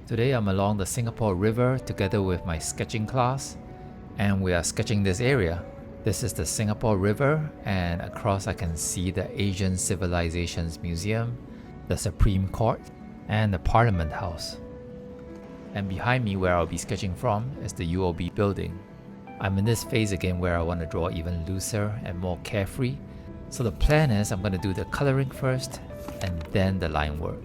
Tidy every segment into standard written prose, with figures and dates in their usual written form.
Today I'm along the Singapore River together with my sketching class, and we are sketching this area. This is the Singapore River, and across I can see the Asian Civilizations Museum, the Supreme Court, and the Parliament House. And behind me, where I'll be sketching from, is the UOB building. I'm in this phase again where I want to draw even looser and more carefree. So the plan is I'm going to do the coloring first and then the line work.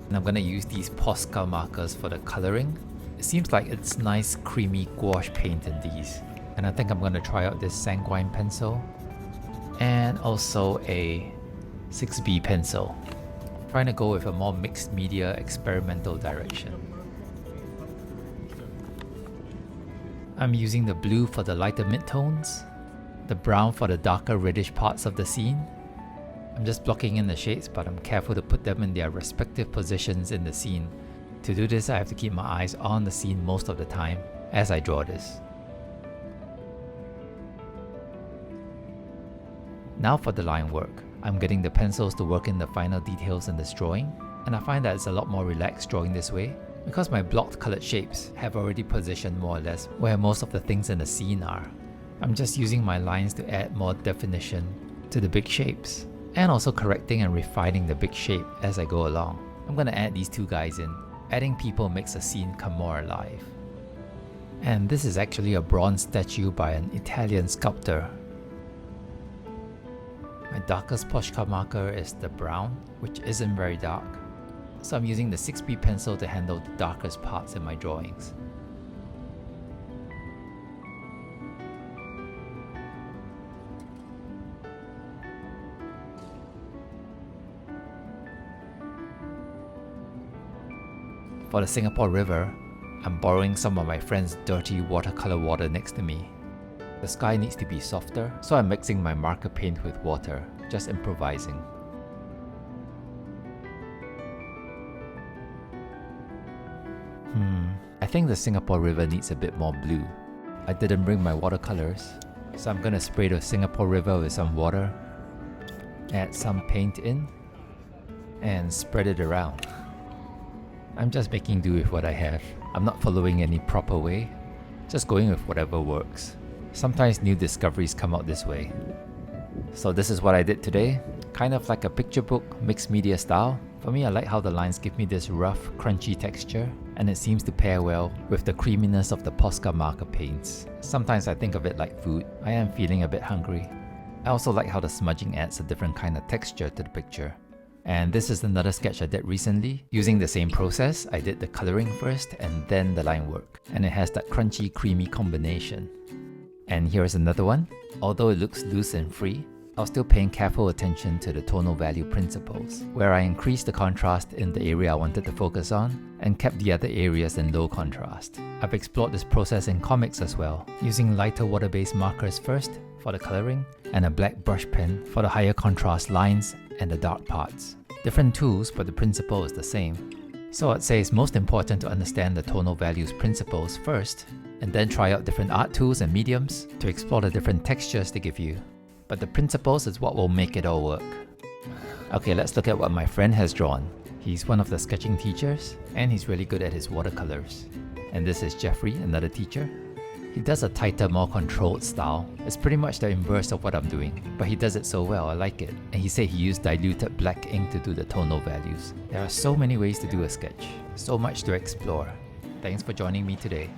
And I'm going to use these Posca markers for the coloring. It seems like it's nice creamy gouache paint in these. And I think I'm going to try out this sanguine pencil and also a 6B pencil. Trying to go with a more mixed media experimental direction. I'm using the blue for the lighter midtones, the brown for the darker reddish parts of the scene. I'm just blocking in the shades, but I'm careful to put them in their respective positions in the scene. To do this, I have to keep my eyes on the scene most of the time as I draw this. Now for the line work. I'm getting the pencils to work in the final details in this drawing, and I find that it's a lot more relaxed drawing this way because my blocked colored shapes have already positioned more or less where most of the things in the scene are. I'm just using my lines to add more definition to the big shapes, and also correcting and refining the big shape as I go along. I'm going to add these two guys in. Adding people makes a scene come more alive. And this is actually a bronze statue by an Italian sculptor. My darkest Posca marker is the brown, which isn't very dark. So I'm using the 6B pencil to handle the darkest parts in my drawings. For the Singapore River, I'm borrowing some of my friend's dirty watercolor water next to me. The sky needs to be softer, so I'm mixing my marker paint with water, just improvising. I think the Singapore River needs a bit more blue. I didn't bring my watercolors, so I'm gonna spray the Singapore River with some water, add some paint in, and spread it around. I'm just making do with what I have. I'm not following any proper way, just going with whatever works. Sometimes new discoveries come out this way. So this is what I did today, kind of like a picture book, mixed media style. For me, I like how the lines give me this rough, crunchy texture, and it seems to pair well with the creaminess of the Posca marker paints. Sometimes I think of it like food. I am feeling a bit hungry. I also like how the smudging adds a different kind of texture to the picture. And this is another sketch I did recently. Using the same process, I did the coloring first and then the line work. And it has that crunchy, creamy combination. And here's another one. Although it looks loose and free, I was still paying careful attention to the tonal value principles, where I increased the contrast in the area I wanted to focus on and kept the other areas in low contrast. I've explored this process in comics as well, using lighter water-based markers first for the coloring and a black brush pen for the higher contrast lines and the dark parts. Different tools, but the principle is the same. So I'd say it's most important to understand the tonal values principles first, and then try out different art tools and mediums to explore the different textures they give you. But the principles is what will make it all work. Okay, let's look at what my friend has drawn. He's one of the sketching teachers, and he's really good at his watercolors. And this is Jeffrey, another teacher. He does a tighter, more controlled style. It's pretty much the inverse of what I'm doing, but he does it so well, I like it. And he said he used diluted black ink to do the tonal values. There are so many ways to do a sketch, so much to explore. Thanks for joining me today.